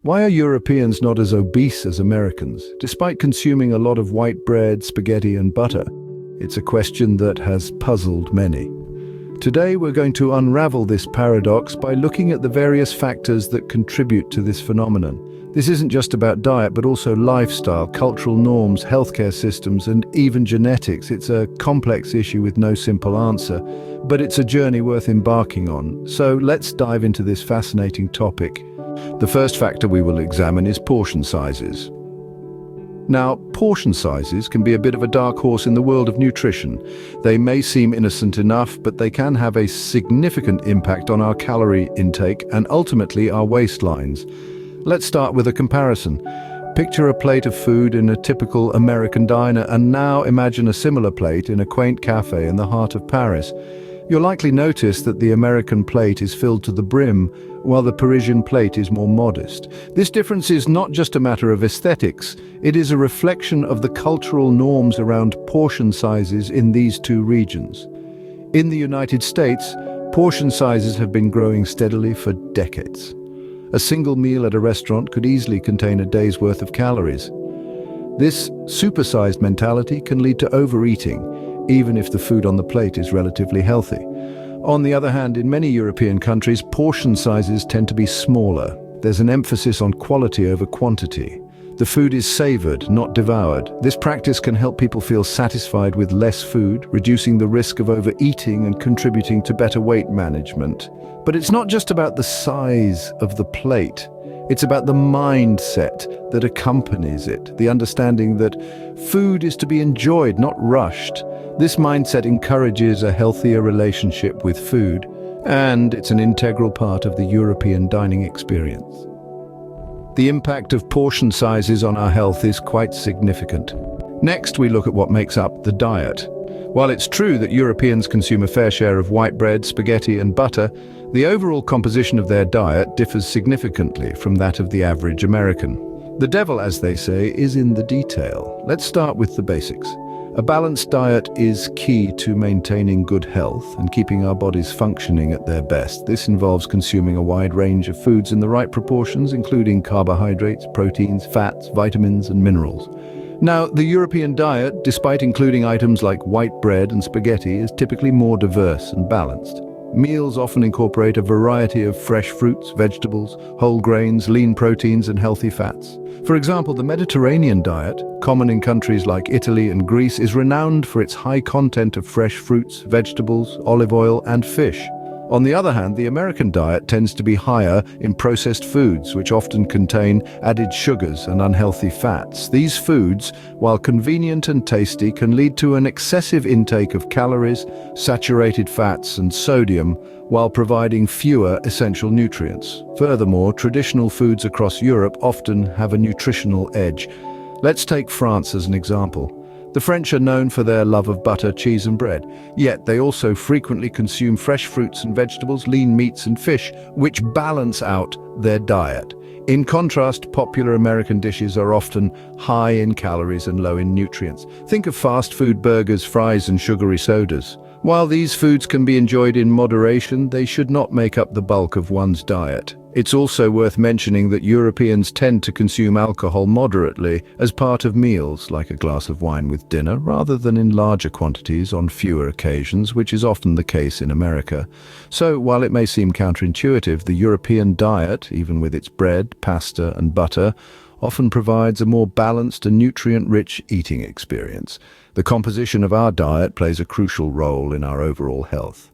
Why are Europeans not as obese as Americans, despite consuming a lot of white bread, spaghetti, and butter? It's a question that has puzzled many. Today, we're going to unravel this paradox by looking at the various factors that contribute to this phenomenon. This isn't just about diet, but also lifestyle, cultural norms, healthcare systems, and even genetics. It's a complex issue with no simple answer, but it's a journey worth embarking on. So let's dive into this fascinating topic. The first factor we will examine is portion sizes. Now, portion sizes can be a bit of a dark horse in the world of nutrition. They may seem innocent enough, but they can have a significant impact on our calorie intake and ultimately our waistlines. Let's start with a comparison. Picture a plate of food in a typical American diner, and now imagine a similar plate in a quaint cafe in the heart of Paris. You'll likely notice that the American plate is filled to the brim, while the Parisian plate is more modest. This difference is not just a matter of aesthetics, it is a reflection of the cultural norms around portion sizes in these two regions. In the United States, portion sizes have been growing steadily for decades. A single meal at a restaurant could easily contain a day's worth of calories. This supersized mentality can lead to overeating, even if the food on the plate is relatively healthy. On the other hand, in many European countries, portion sizes tend to be smaller. There's an emphasis on quality over quantity. The food is savored, not devoured. This practice can help people feel satisfied with less food, reducing the risk of overeating and contributing to better weight management. But it's not just about the size of the plate. It's about the mindset that accompanies it, the understanding that food is to be enjoyed, not rushed. This mindset encourages a healthier relationship with food, and it's an integral part of the European dining experience. The impact of portion sizes on our health is quite significant. Next, we look at what makes up the diet. While it's true that Europeans consume a fair share of white bread, spaghetti, and butter, the overall composition of their diet differs significantly from that of the average American. The devil, as they say, is in the detail. Let's start with the basics. A balanced diet is key to maintaining good health and keeping our bodies functioning at their best. This involves consuming a wide range of foods in the right proportions, including carbohydrates, proteins, fats, vitamins, and minerals. Now, the European diet, despite including items like white bread and spaghetti, is typically more diverse and balanced. Meals often incorporate a variety of fresh fruits, vegetables, whole grains, lean proteins, and healthy fats. For example, the Mediterranean diet, common in countries like Italy and Greece, is renowned for its high content of fresh fruits, vegetables, olive oil, and fish. On the other hand, the American diet tends to be higher in processed foods, which often contain added sugars and unhealthy fats. These foods, while convenient and tasty, can lead to an excessive intake of calories, saturated fats, and sodium, while providing fewer essential nutrients. Furthermore, traditional foods across Europe often have a nutritional edge. Let's take France as an example. The French are known for their love of butter, cheese, and bread, yet they also frequently consume fresh fruits and vegetables, lean meats, and fish, which balance out their diet. In contrast, popular American dishes are often high in calories and low in nutrients. Think of fast food burgers, fries, and sugary sodas. While these foods can be enjoyed in moderation, they should not make up the bulk of one's diet. It's also worth mentioning that Europeans tend to consume alcohol moderately as part of meals, like a glass of wine with dinner, rather than in larger quantities on fewer occasions, which is often the case in America. So, while it may seem counterintuitive, the European diet, even with its bread, pasta, and butter, often provides a more balanced and nutrient-rich eating experience. The composition of our diet plays a crucial role in our overall health.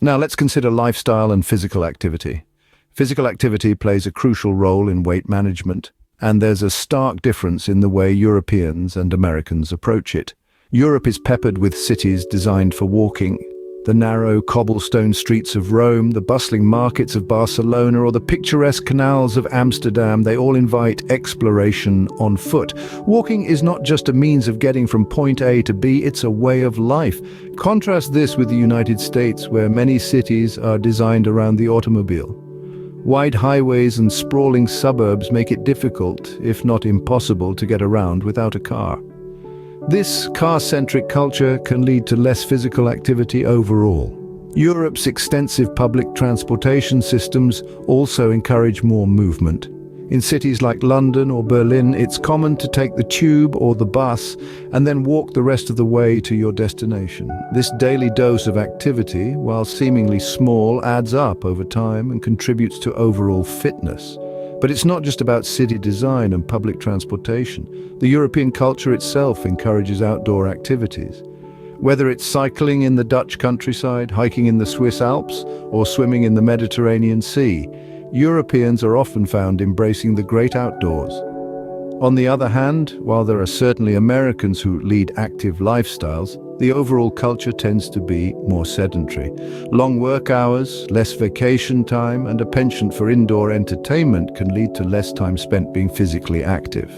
Now let's consider lifestyle and physical activity. Physical activity plays a crucial role in weight management, and there's a stark difference in the way Europeans and Americans approach it. Europe is peppered with cities designed for walking. The narrow cobblestone streets of Rome, the bustling markets of Barcelona, or the picturesque canals of Amsterdam, they all invite exploration on foot. Walking is not just a means of getting from point A to B, it's a way of life. Contrast this with the United States, where many cities are designed around the automobile. Wide highways and sprawling suburbs make it difficult, if not impossible, to get around without a car. This car-centric culture can lead to less physical activity overall. Europe's extensive public transportation systems also encourage more movement. In cities like London or Berlin, it's common to take the tube or the bus and then walk the rest of the way to your destination. This daily dose of activity, while seemingly small, adds up over time and contributes to overall fitness. But it's not just about city design and public transportation. The European culture itself encourages outdoor activities. Whether it's cycling in the Dutch countryside, hiking in the Swiss Alps, or swimming in the Mediterranean Sea, Europeans are often found embracing the great outdoors. On the other hand, while there are certainly Americans who lead active lifestyles, the overall culture tends to be more sedentary. Long work hours, less vacation time, and a penchant for indoor entertainment can lead to less time spent being physically active.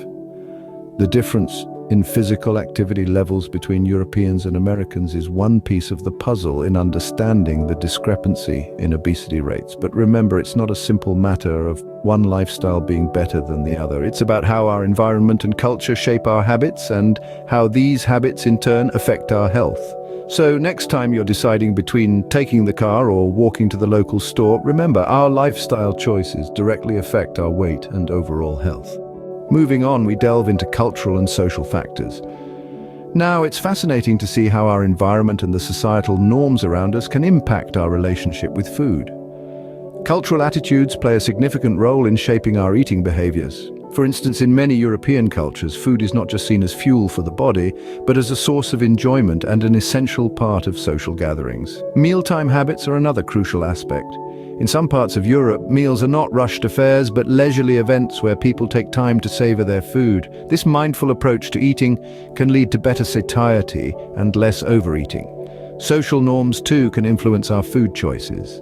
The difference in physical activity levels between Europeans and Americans is one piece of the puzzle in understanding the discrepancy in obesity rates. But remember, it's not a simple matter of one lifestyle being better than the other. It's about how our environment and culture shape our habits and how these habits in turn affect our health. So next time you're deciding between taking the car or walking to the local store, remember, our lifestyle choices directly affect our weight and overall health. Moving on, we delve into cultural and social factors. Now, it's fascinating to see how our environment and the societal norms around us can impact our relationship with food. Cultural attitudes play a significant role in shaping our eating behaviors. For instance, in many European cultures, food is not just seen as fuel for the body, but as a source of enjoyment and an essential part of social gatherings. Mealtime habits are another crucial aspect. In some parts of Europe, meals are not rushed affairs, but leisurely events where people take time to savor their food. This mindful approach to eating can lead to better satiety and less overeating. Social norms, too, can influence our food choices.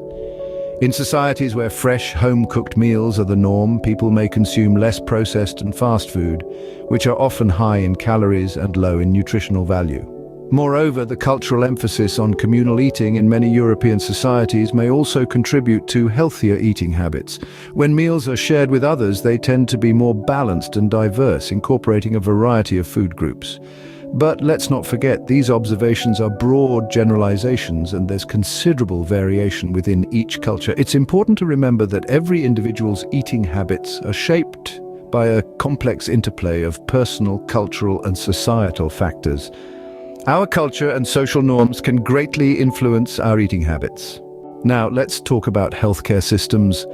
In societies where fresh, home-cooked meals are the norm, people may consume less processed and fast food, which are often high in calories and low in nutritional value. Moreover, the cultural emphasis on communal eating in many European societies may also contribute to healthier eating habits. When meals are shared with others, they tend to be more balanced and diverse, incorporating a variety of food groups. But let's not forget, these observations are broad generalizations and there's considerable variation within each culture. It's important to remember that every individual's eating habits are shaped by a complex interplay of personal, cultural, and societal factors. Our culture and social norms can greatly influence our eating habits. Now, let's talk about healthcare systems.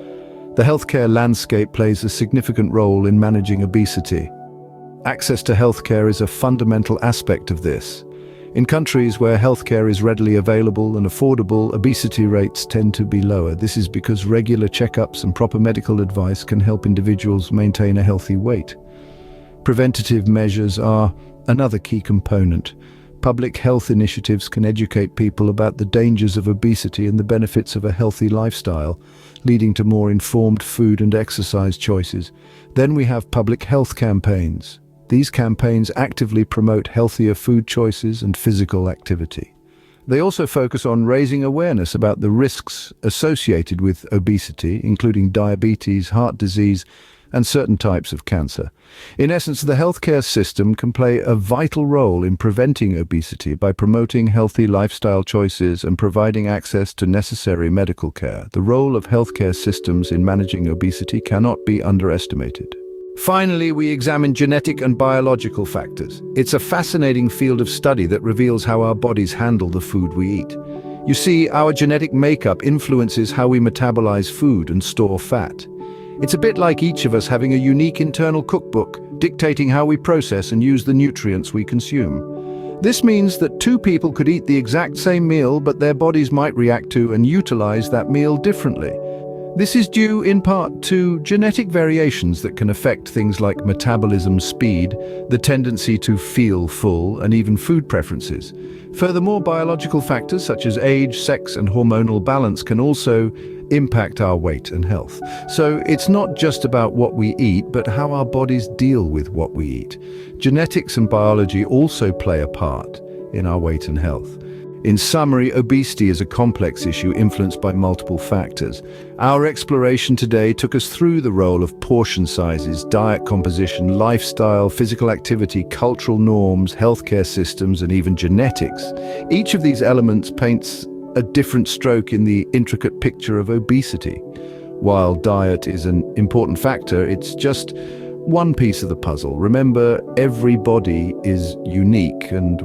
The healthcare landscape plays a significant role in managing obesity. Access to healthcare is a fundamental aspect of this. In countries where healthcare is readily available and affordable, obesity rates tend to be lower. This is because regular checkups and proper medical advice can help individuals maintain a healthy weight. Preventative measures are another key component. Public health initiatives can educate people about the dangers of obesity and the benefits of a healthy lifestyle, leading to more informed food and exercise choices. Then we have public health campaigns. These campaigns actively promote healthier food choices and physical activity. They also focus on raising awareness about the risks associated with obesity, including diabetes, heart disease, and certain types of cancer. In essence, the healthcare system can play a vital role in preventing obesity by promoting healthy lifestyle choices and providing access to necessary medical care. The role of healthcare systems in managing obesity cannot be underestimated. Finally, we examine genetic and biological factors. It's a fascinating field of study that reveals how our bodies handle the food we eat. You see, our genetic makeup influences how we metabolize food and store fat. It's a bit like each of us having a unique internal cookbook, dictating how we process and use the nutrients we consume. This means that two people could eat the exact same meal, but their bodies might react to and utilize that meal differently. This is due in part to genetic variations that can affect things like metabolism speed, the tendency to feel full, and even food preferences. Furthermore, biological factors such as age, sex, and hormonal balance can also impact our weight and health. So it's not just about what we eat, but how our bodies deal with what we eat. Genetics and biology also play a part in our weight and health. In summary, obesity is a complex issue influenced by multiple factors. Our exploration today took us through the role of portion sizes, diet composition, lifestyle, physical activity, cultural norms, healthcare systems, and even genetics. Each of these elements paints a different stroke in the intricate picture of obesity. While diet is an important factor, it's just one piece of the puzzle. Remember, every body is unique, and